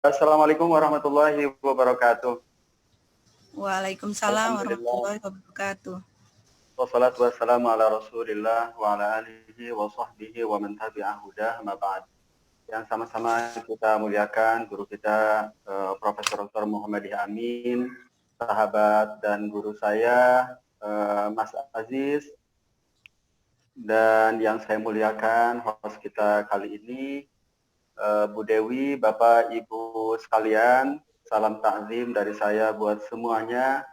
Assalamualaikum warahmatullahi wabarakatuh. Waalaikumsalam Alhamdulillah. warahmatullahi wabarakatuh. Wassalatu wassalamu ala Rasulillah wa ala alihi wa sahbihi wa man tabi'ah hudah ma ba'd. Yang sama-sama kita muliakan guru kita Profesor Dr. Muhammad Amin, sahabat dan guru saya Mas Aziz, dan yang saya muliakan host kita kali ini Bu Dewi, Bapak Ibu sekalian, salam takzim dari saya buat semuanya,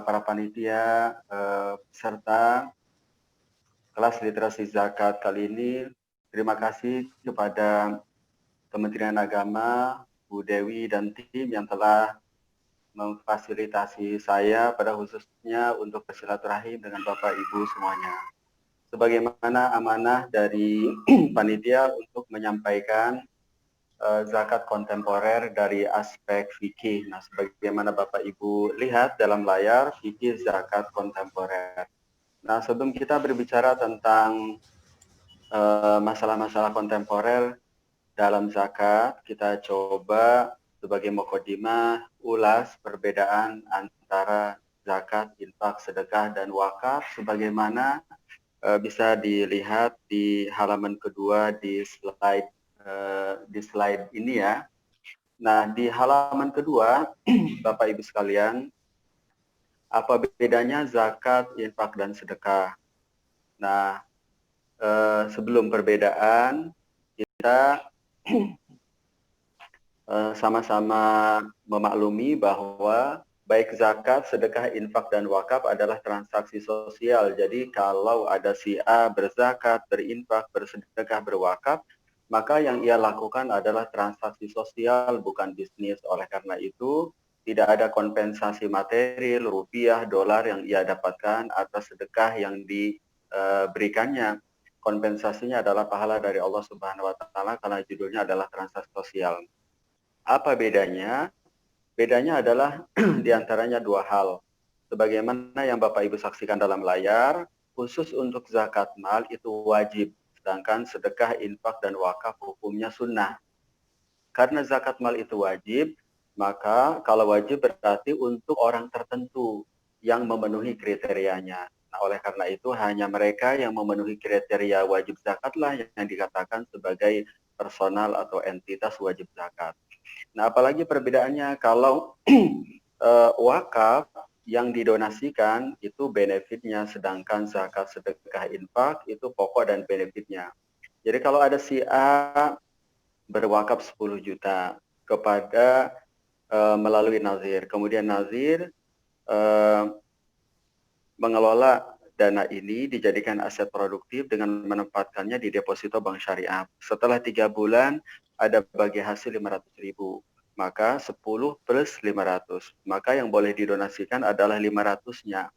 para panitia, peserta kelas literasi zakat kali ini. Terima kasih kepada Kementerian Agama, Bu Dewi dan tim yang telah memfasilitasi saya pada khususnya untuk bersilaturahim dengan Bapak Ibu semuanya. Sebagaimana amanah dari panitia untuk menyampaikan zakat kontemporer dari aspek fikih. Nah, sebagaimana Bapak Ibu lihat dalam layar, fikih zakat kontemporer. Nah, sebelum kita berbicara tentang masalah-masalah kontemporer dalam zakat, kita coba sebagai mukadimah ulas perbedaan antara zakat, infak, sedekah, dan wakaf sebagaimana bisa dilihat di halaman kedua di slide ini ya. Nah, di halaman kedua, Bapak Ibu sekalian, apa bedanya zakat, infak, dan sedekah? Nah, sebelum perbedaan, kita sama-sama memaklumi bahwa baik zakat, sedekah, infak, dan wakaf adalah transaksi sosial. Jadi kalau ada si A berzakat, berinfak, bersedekah, berwakaf, maka yang ia lakukan adalah transaksi sosial, bukan bisnis. Oleh karena itu, tidak ada kompensasi materi, rupiah, dolar yang ia dapatkan atas sedekah yang diberikannya. Kompensasinya adalah pahala dari Allah Subhanahu wa Ta'ala karena judulnya adalah transaksi sosial. Apa bedanya? Bedanya adalah diantaranya dua hal. Sebagaimana yang Bapak Ibu saksikan dalam layar, khusus untuk zakat mal itu wajib, sedangkan sedekah, infak, dan wakaf hukumnya sunnah. Karena zakat mal itu wajib, maka kalau wajib berarti untuk orang tertentu yang memenuhi kriterianya. Nah, oleh karena itu hanya mereka yang memenuhi kriteria wajib zakatlah yang dikatakan sebagai personal atau entitas wajib zakat. Nah, apalagi perbedaannya kalau wakaf yang didonasikan itu benefitnya, sedangkan zakat, sedekah, infak itu pokok dan benefitnya. Jadi kalau ada si A berwakaf 10 juta kepada melalui nazir, kemudian nazir mengelola dana ini dijadikan aset produktif dengan menempatkannya di deposito bank syariah. Setelah 3 bulan ada bagi hasil 500.000, maka 10 plus 500. Maka yang boleh didonasikan adalah 500-nya.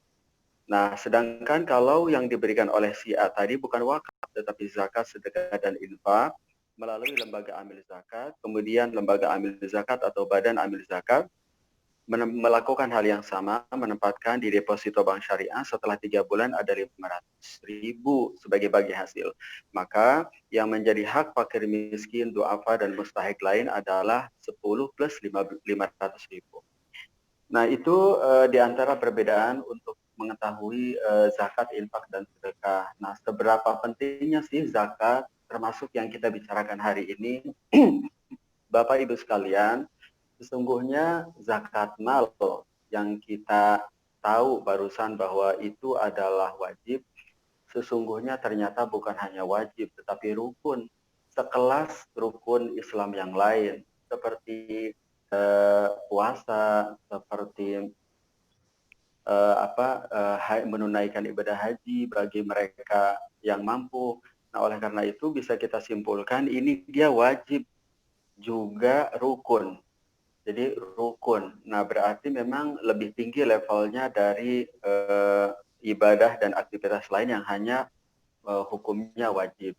Nah, sedangkan kalau yang diberikan oleh si A tadi bukan wakaf, tetapi zakat, sedekah, dan infak melalui lembaga amil zakat, kemudian lembaga amil zakat atau badan amil zakat melakukan hal yang sama, menempatkan di deposito bank syariah setelah 3 bulan ada 500.000 sebagai bagi hasil. Maka yang menjadi hak fakir miskin, duafa, dan mustahik lain adalah 10 plus 500.000. Nah, itu di antara perbedaan untuk mengetahui zakat, infak, dan sedekah. Nah, seberapa pentingnya sih zakat, termasuk yang kita bicarakan hari ini, Bapak Ibu sekalian, sesungguhnya zakat mal yang kita tahu barusan bahwa itu adalah wajib, sesungguhnya ternyata bukan hanya wajib, tetapi rukun, sekelas rukun Islam yang lain, seperti puasa, seperti menunaikan ibadah haji bagi mereka yang mampu. Nah, oleh karena itu bisa kita simpulkan ini dia wajib juga rukun. Jadi rukun. Nah, berarti memang lebih tinggi levelnya dari ibadah dan aktivitas lain yang hanya hukumnya wajib.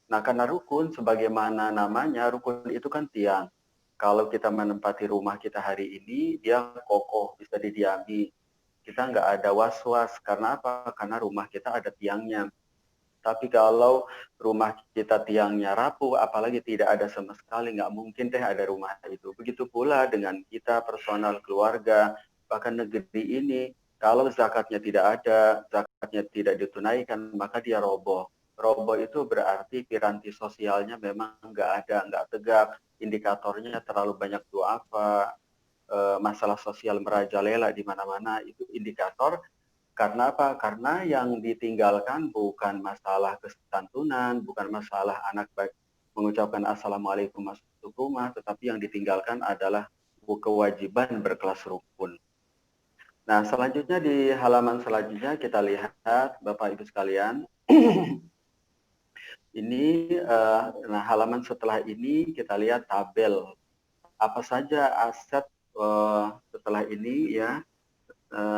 Nah, karena rukun, sebagaimana namanya, rukun itu kan tiang. Kalau kita menempati rumah kita hari ini, dia kokoh, bisa didiami. Kita nggak ada was-was. Karena apa? Karena rumah kita ada tiangnya. Tapi kalau rumah kita tiangnya rapuh, apalagi tidak ada sama sekali, nggak mungkin deh ada rumah itu. Begitu pula dengan kita, personal, keluarga, bahkan negeri ini, kalau zakatnya tidak ada, zakatnya tidak ditunaikan, maka dia roboh. Roboh itu berarti piranti sosialnya memang nggak ada, nggak tegak, indikatornya terlalu banyak duafa, masalah sosial merajalela di mana-mana, itu indikator. Karena apa? Karena yang ditinggalkan bukan masalah kesantunan, bukan masalah anak baik mengucapkan assalamualaikum masuk rumah, tetapi yang ditinggalkan adalah kewajiban berkelas rukun. Nah, selanjutnya di halaman selanjutnya kita lihat, Bapak Ibu sekalian, ini nah halaman setelah ini kita lihat tabel apa saja aset setelah ini ya.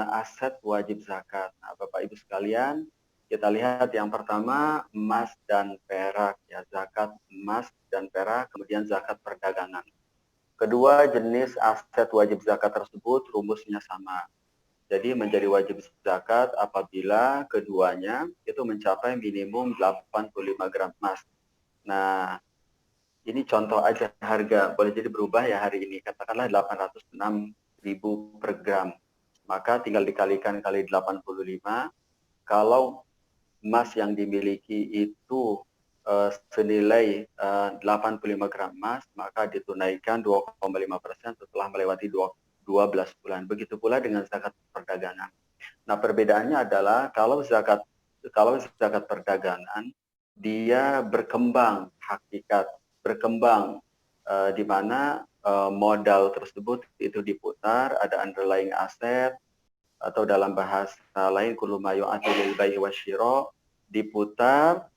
Aset wajib zakat. Nah, Bapak Ibu sekalian, kita lihat yang pertama emas dan perak ya, zakat emas dan perak, kemudian zakat perdagangan. Kedua jenis aset wajib zakat tersebut rumusnya sama. Jadi menjadi wajib zakat apabila keduanya itu mencapai minimum 85 gram emas. Nah, ini contoh aja harga, boleh jadi berubah ya hari ini, katakanlah 806.000 per gram. Maka tinggal dikalikan kali 85, kalau emas yang dimiliki itu senilai 85 gram emas, maka ditunaikan 2,5% setelah melewati 12 bulan. Begitu pula dengan zakat perdagangan. Nah, perbedaannya adalah kalau zakat perdagangan, dia berkembang hakikat, berkembang di mana modal tersebut itu diputar, ada underlying asset, atau dalam bahasa lain kullu ma yu'adilil bai' wasyira, diputar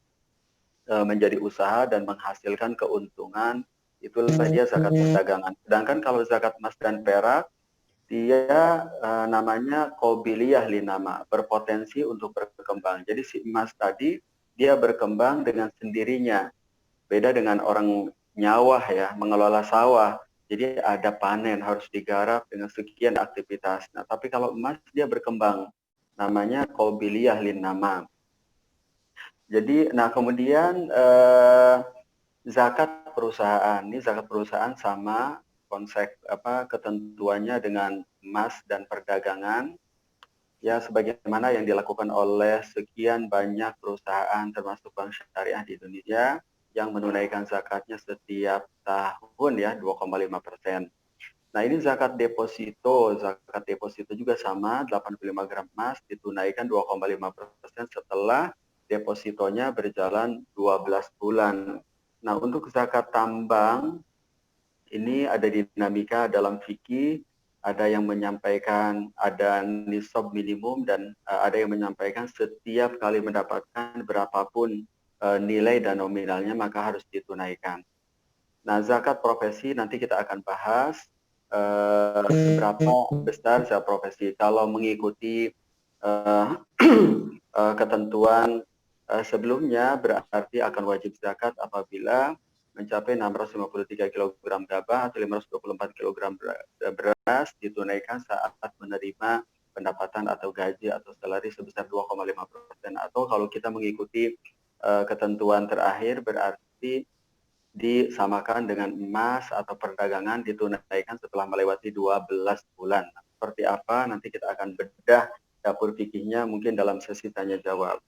menjadi usaha dan menghasilkan keuntungan, itulah dia zakat perdagangan. Sedangkan kalau zakat emas dan perak, dia namanya qobiliyah linama, berpotensi untuk berkembang. Jadi si emas tadi dia berkembang dengan sendirinya. Beda dengan orang nyawah ya, mengelola sawah. Jadi ada panen, harus digarap dengan sekian aktivitas. Nah, tapi kalau emas dia berkembang, namanya qobiliyah linama. Jadi, nah kemudian zakat perusahaan. Ini zakat perusahaan sama konsep ketentuannya dengan emas dan perdagangan. Ya, sebagaimana yang dilakukan oleh sekian banyak perusahaan termasuk bank syariah di Indonesia yang menunaikan zakatnya setiap tahun ya 2,5%. Nah, ini zakat deposito. Zakat deposito juga sama, 85 gram emas ditunaikan 2,5% setelah depositonya berjalan 12 bulan. Nah, untuk zakat tambang, ini ada dinamika dalam fikih, ada yang menyampaikan ada nisab minimum dan ada yang menyampaikan setiap kali mendapatkan berapapun nilai dan nominalnya maka harus ditunaikan. Nah, zakat profesi nanti kita akan bahas seberapa besar zakat profesi. Kalau mengikuti ketentuan sebelumnya berarti akan wajib zakat apabila mencapai 653 kg gabah atau 524 kg beras ditunaikan saat menerima pendapatan atau gaji atau salari sebesar 2,5%. Atau kalau kita mengikuti ketentuan terakhir berarti disamakan dengan emas atau perdagangan ditunaikan setelah melewati 12 bulan. Seperti apa nanti kita akan bedah dapur fikihnya mungkin dalam sesi tanya jawab.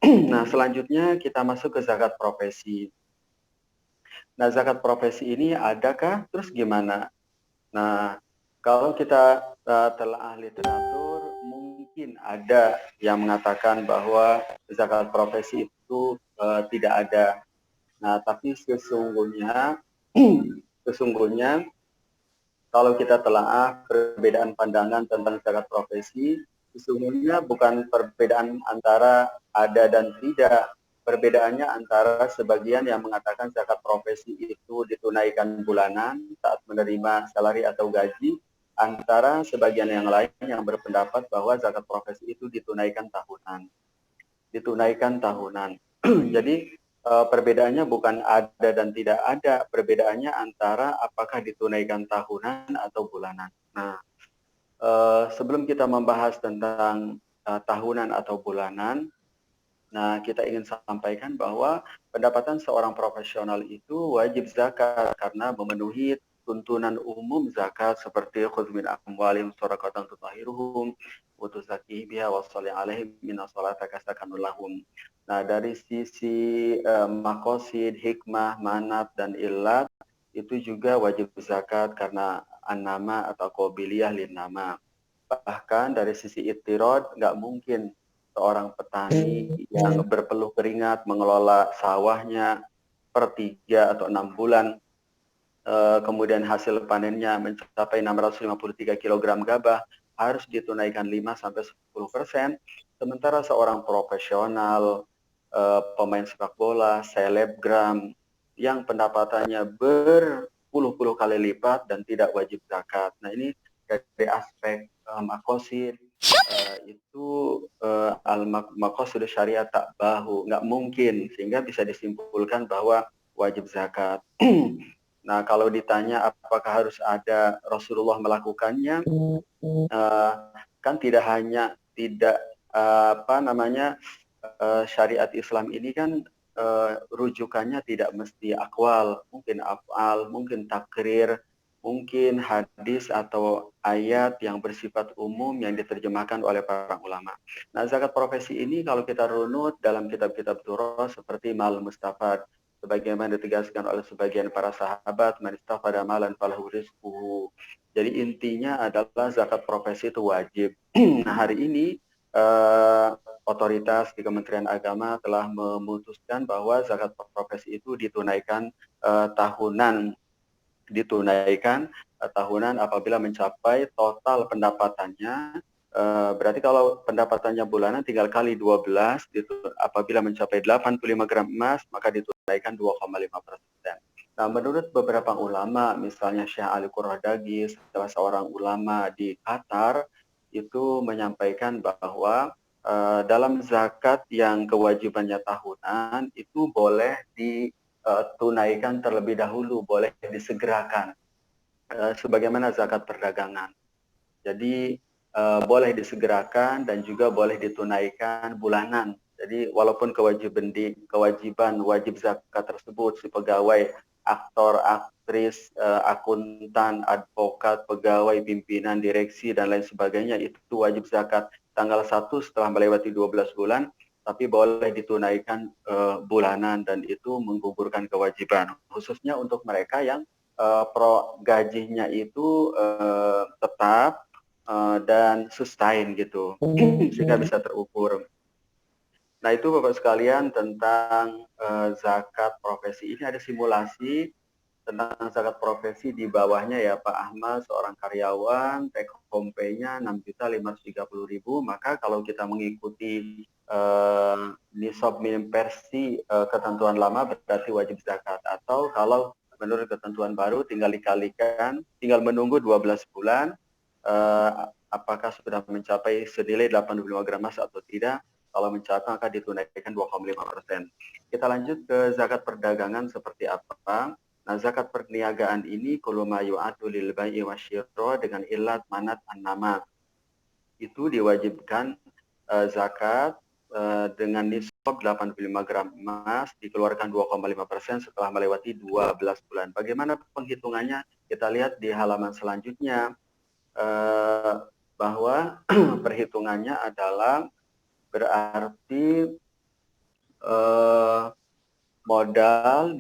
Nah, selanjutnya kita masuk ke zakat profesi. Nah, zakat profesi ini adakah? Terus gimana? Nah, kalau kita telah literatur, mungkin ada yang mengatakan bahwa zakat profesi itu tidak ada. Nah, tapi sesungguhnya kalau kita telah perbedaan pandangan tentang zakat profesi, sesungguhnya bukan perbedaan antara ada dan tidak. Perbedaannya antara sebagian yang mengatakan zakat profesi itu ditunaikan bulanan saat menerima salari atau gaji, antara sebagian yang lain yang berpendapat bahwa zakat profesi itu ditunaikan tahunan. Jadi perbedaannya bukan ada dan tidak ada, perbedaannya antara apakah ditunaikan tahunan atau bulanan. Nah, sebelum kita membahas tentang tahunan atau bulanan, Nah, kita ingin sampaikan bahwa pendapatan seorang profesional itu wajib zakat karena memenuhi tuntunan umum zakat seperti khudz min amwalihim shadaqatan tutahhiruhum wa tuzakkihim biha wa sholli 'alaihim inna sholataka sakanun lahum. Nah, dari sisi maqasid, hikmah, manat dan illat itu juga wajib zakat karena an-nama atau qabiliyah lin nama. Bahkan dari sisi ittirad nggak mungkin seorang petani yang berpeluh keringat mengelola sawahnya per 3 atau 6 bulan, kemudian hasil panennya mencapai 653 kg gabah, harus ditunaikan 5-10%, sementara seorang profesional, pemain sepak bola, selebgram, yang pendapatannya berpuluh-puluh kali lipat dan tidak wajib zakat. Nah ini dari aspek makosid, itu al-maqasid syariat tak bahu, nggak mungkin, sehingga bisa disimpulkan bahwa wajib zakat. Nah, kalau ditanya apakah harus ada Rasulullah melakukannya, kan tidak hanya tidak syariat Islam ini kan rujukannya tidak mesti akwal, mungkin afal, mungkin takrir, mungkin hadis atau ayat yang bersifat umum yang diterjemahkan oleh para ulama. Nah, zakat profesi ini kalau kita runut dalam kitab-kitab Turah seperti Mal Mustafad, sebagaimana ditegaskan oleh sebagian para sahabat, man istafada malan falahu rizquhu. Jadi intinya adalah zakat profesi itu wajib. Nah, hari ini otoritas di Kementerian Agama telah memutuskan bahwa zakat profesi itu ditunaikan tahunan apabila mencapai total pendapatannya. Berarti kalau pendapatannya bulanan tinggal kali 12, apabila mencapai 85 gram emas maka ditunaikan 2,5%. Nah, menurut beberapa ulama, misalnya Syekh Ali Qurradagi, salah seorang ulama di Qatar, itu menyampaikan bahwa dalam zakat yang kewajibannya tahunan itu boleh ditunaikan terlebih dahulu, boleh disegerakan, sebagaimana zakat perdagangan. Jadi boleh disegerakan dan juga boleh ditunaikan bulanan. Jadi walaupun kewajiban wajib zakat tersebut si pegawai, aktor, aktris, akuntan, advokat, pegawai, pimpinan, direksi dan lain sebagainya itu wajib zakat tanggal 1 setelah melewati 12 bulan, tapi boleh ditunaikan bulanan dan itu menggugurkan kewajiban. Khususnya untuk mereka yang gajinya itu tetap dan sustain gitu, sehingga bisa terukur. Nah itu Bapak sekalian tentang zakat profesi. Ini ada simulasi tentang zakat profesi di bawahnya ya Pak Ahmad, seorang karyawan, take home pay-nya 6.530.000, maka kalau kita mengikuti nisab minim versi ketentuan lama berarti wajib zakat, atau kalau menurut ketentuan baru tinggal dikalikan, tinggal menunggu 12 bulan apakah sudah mencapai senilai 85 gram emas atau tidak. Kalau mencapai maka ditunaikan 2,5%. Kita lanjut ke zakat perdagangan seperti apa. Nah, zakat perniagaan ini kullu ma yu'addu lil bai'i wasyira dengan illat manat an-nama. Itu diwajibkan zakat dengan nisab 85 gram emas, dikeluarkan 2,5% setelah melewati 12 bulan. Bagaimana penghitungannya? Kita lihat di halaman selanjutnya, bahwa perhitungannya adalah berarti modal,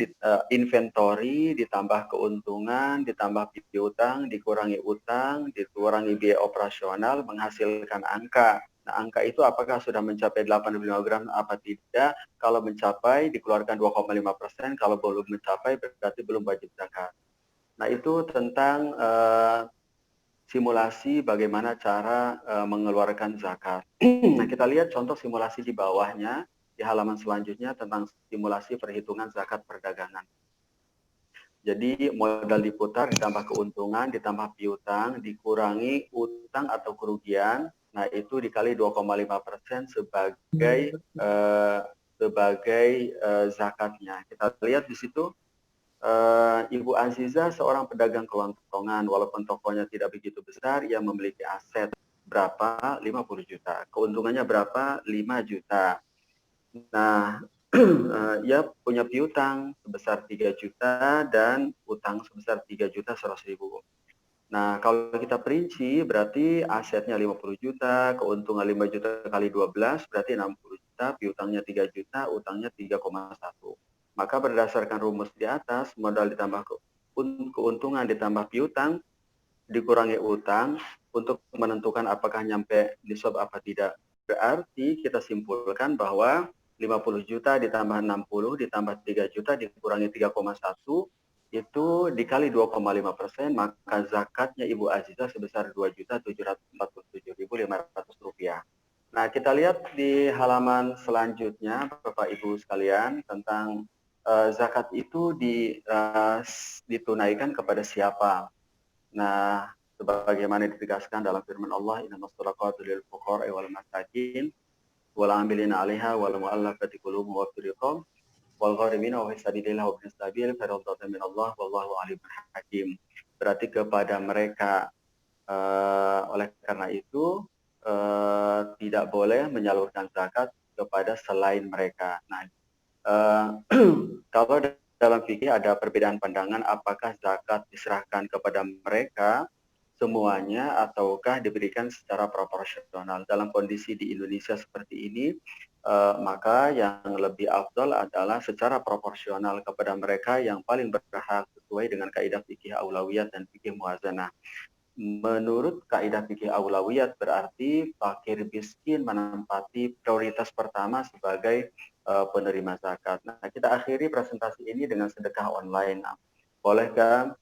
inventory, ditambah keuntungan, ditambah piutang, dikurangi utang, dikurangi biaya operasional, menghasilkan angka. Nah, angka itu apakah sudah mencapai 85 gram apa tidak? Kalau mencapai, dikeluarkan 2,5%. Kalau belum mencapai, berarti belum wajib zakat. Nah, itu tentang simulasi bagaimana cara mengeluarkan zakat. Nah, kita lihat contoh simulasi di bawahnya, di halaman selanjutnya tentang simulasi perhitungan zakat perdagangan. Jadi modal diputar ditambah keuntungan ditambah piutang dikurangi utang atau kerugian. Nah, itu dikali 2,5% sebagai zakatnya. Kita lihat di situ Ibu Aziza seorang pedagang kelontongan, walaupun tokonya tidak begitu besar, ia memiliki aset berapa? 50 juta. Keuntungannya berapa? 5 juta. Nah, ia punya piutang sebesar 3 juta dan utang sebesar 3.100.000. Nah, kalau kita perinci berarti asetnya 50 juta, keuntungan 5 juta kali 12 berarti 60 juta, piutangnya 3 juta, utangnya 3,1. Maka berdasarkan rumus di atas, modal ditambah keuntungan ditambah piutang dikurangi utang untuk menentukan apakah nyampe nisab apa tidak. Berarti kita simpulkan bahwa 50 juta ditambah 60 ditambah 3 juta dikurangi 3,1 itu dikali 2,5%, maka zakatnya Ibu Aziza sebesar Rp2.747.500. Nah, kita lihat di halaman selanjutnya, Bapak Ibu sekalian, tentang zakat itu ditunaikan kepada siapa. Nah, sebagaimana ditegaskan dalam firman Allah, innamas shadaqatu lil fuqara'i wal masakin wal 'amilina 'alaiha wal mu'allafati qulubuhum wa fil riqab wal gharimina wa fi sabilillah wa ibnis sabil faridatan min Allah wallahu alimun hakim. Berarti kepada mereka, oleh karena itu tidak boleh menyalurkan zakat kepada selain mereka. Nah, uh, kalau dalam fikih ada perbedaan pandangan apakah zakat diserahkan kepada mereka semuanya ataukah diberikan secara proporsional. Dalam kondisi di Indonesia seperti ini, maka yang lebih afdol adalah secara proporsional kepada mereka yang paling berhak sesuai dengan kaidah fikih aulawiyat dan fikih muwazanah. Menurut kaidah fikih aulawiyat berarti fakir miskin menempati prioritas pertama sebagai penerima zakat. Nah, kita akhiri presentasi ini dengan sedekah online. Nah, bolehkah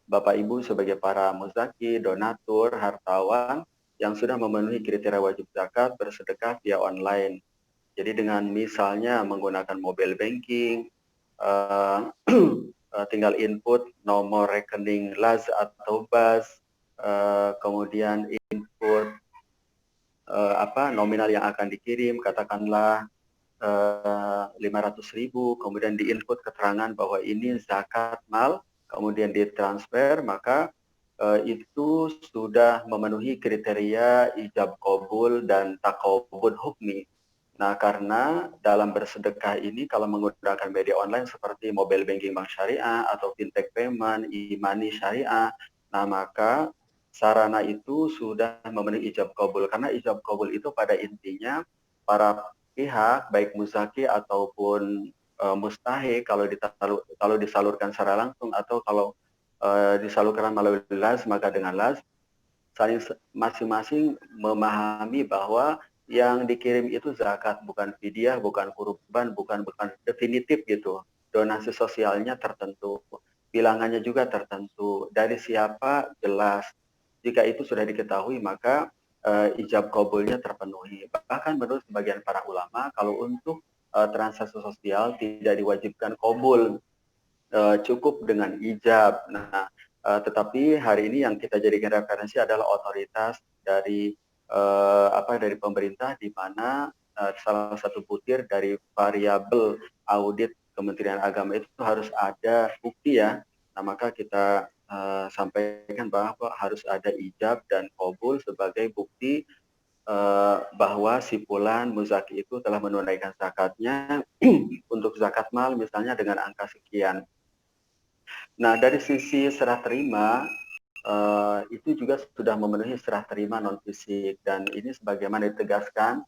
Bapak Ibu sebagai para muzaki, donatur, hartawan yang sudah memenuhi kriteria wajib zakat bersedekah via online? Jadi dengan misalnya menggunakan mobile banking, tinggal input nomor rekening LAS atau BAS, kemudian input nominal yang akan dikirim, katakanlah 500.000, kemudian diinput keterangan bahwa ini zakat mal, kemudian ditransfer, maka itu sudah memenuhi kriteria ijab kabul dan takobud hukmi. Nah, karena dalam bersedekah ini kalau menggunakan media online seperti mobile banking bank syariah atau fintech payment, e-money syariah, nah maka sarana itu sudah memenuhi ijab kabul. Karena ijab kabul itu pada intinya para pihak baik muzaki ataupun mustahi kalau disalurkan secara langsung atau kalau disalurkan melalui las, maka dengan las saling masing-masing memahami bahwa yang dikirim itu zakat, bukan fidyah, bukan kurban, bukan definitif gitu. Donasi sosialnya tertentu, bilangannya juga tertentu. Dari siapa jelas. Jika itu sudah diketahui, maka ijab kabulnya terpenuhi. Bahkan menurut sebagian para ulama, kalau untuk transaksi sosial tidak diwajibkan kabul, cukup dengan ijab. Nah, tetapi hari ini yang kita jadikan referensi adalah otoritas dari dari pemerintah, di mana salah satu butir dari variabel audit Kementerian Agama itu harus ada bukti ya. Nah, maka kita sampaikan bahwa harus ada ijab dan qabul sebagai bukti bahwa si fulan muzaki itu telah menunaikan zakatnya untuk zakat mal misalnya dengan angka sekian. Nah, dari sisi serah terima, itu juga sudah memenuhi serah terima non fisik, dan ini sebagaimana ditegaskan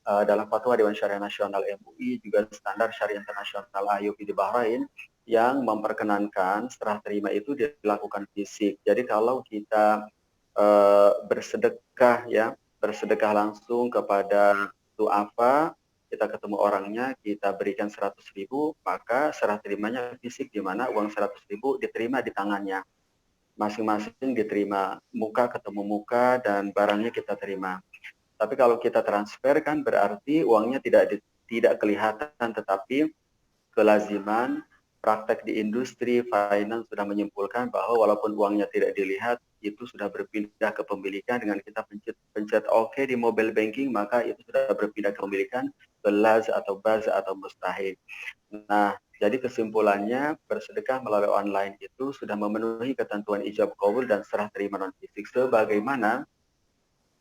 dalam fatwa Dewan Syariah Nasional MUI, juga standar syariah internasional IUP di Bahrain, yang memperkenankan serah terima itu dilakukan fisik. Jadi kalau kita bersedekah langsung kepada duafa, kita ketemu orangnya, kita berikan 100.000, maka serah terimanya fisik, di mana uang 100.000 diterima di tangannya. Masing-masing diterima, muka ketemu muka, dan barangnya kita terima. Tapi kalau kita transfer kan berarti uangnya tidak kelihatan, tetapi kelaziman praktek di industri finance sudah menyimpulkan bahwa walaupun uangnya tidak dilihat, itu sudah berpindah ke pemilikan. Dengan kita pencet OK di mobile banking, maka itu sudah berpindah ke pemilikan ke LAZ atau BAZ atau mustahik. Nah, jadi kesimpulannya bersedekah melalui online itu sudah memenuhi ketentuan ijab kabul dan serah terima non fisik, sebagaimana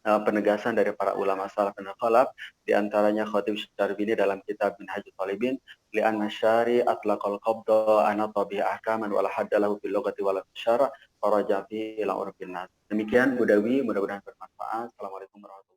penegasan dari para ulama salaf dan khalaf, di antaranya Khatib Syarbini dalam kitab Minhajul Talibin, li'anna syari atlaqal qabda anata bihi ahkaman wala hadda lahu bil lughati wala syara' faraja fi ila urfin nas. Demikian Budawi, mudah-mudahan bermanfaat. Assalamualaikum warahmatullahi wabarakatuh.